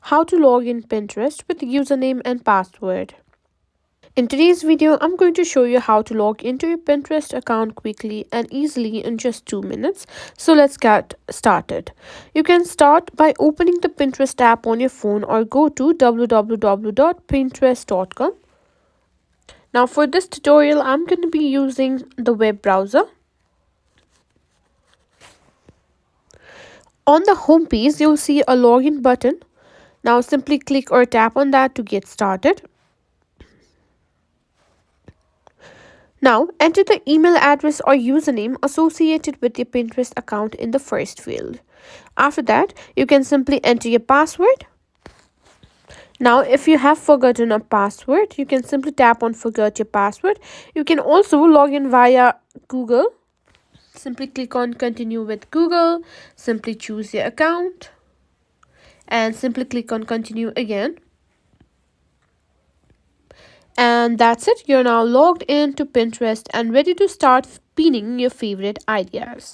how to log in Pinterest with username and password. In today's video, I'm going to show you how to log into your Pinterest account quickly and easily in just 2 minutes. So let's get started. You can start by opening the Pinterest app on your phone or go to www.pinterest.com. Now for this tutorial, I'm going to be using the web browser. On the home page, you'll see a login button. Now simply click or tap on that to get started. Now enter the email address or username associated with your Pinterest account in the first field. After that, you can simply enter your password. Now, if you have forgotten a password, you can simply tap on forget your password. You can also log in via Google. Simply click on continue with Google. Simply choose your account and simply click on continue again. And that's it. You're now logged into Pinterest and ready to start pinning your favorite ideas.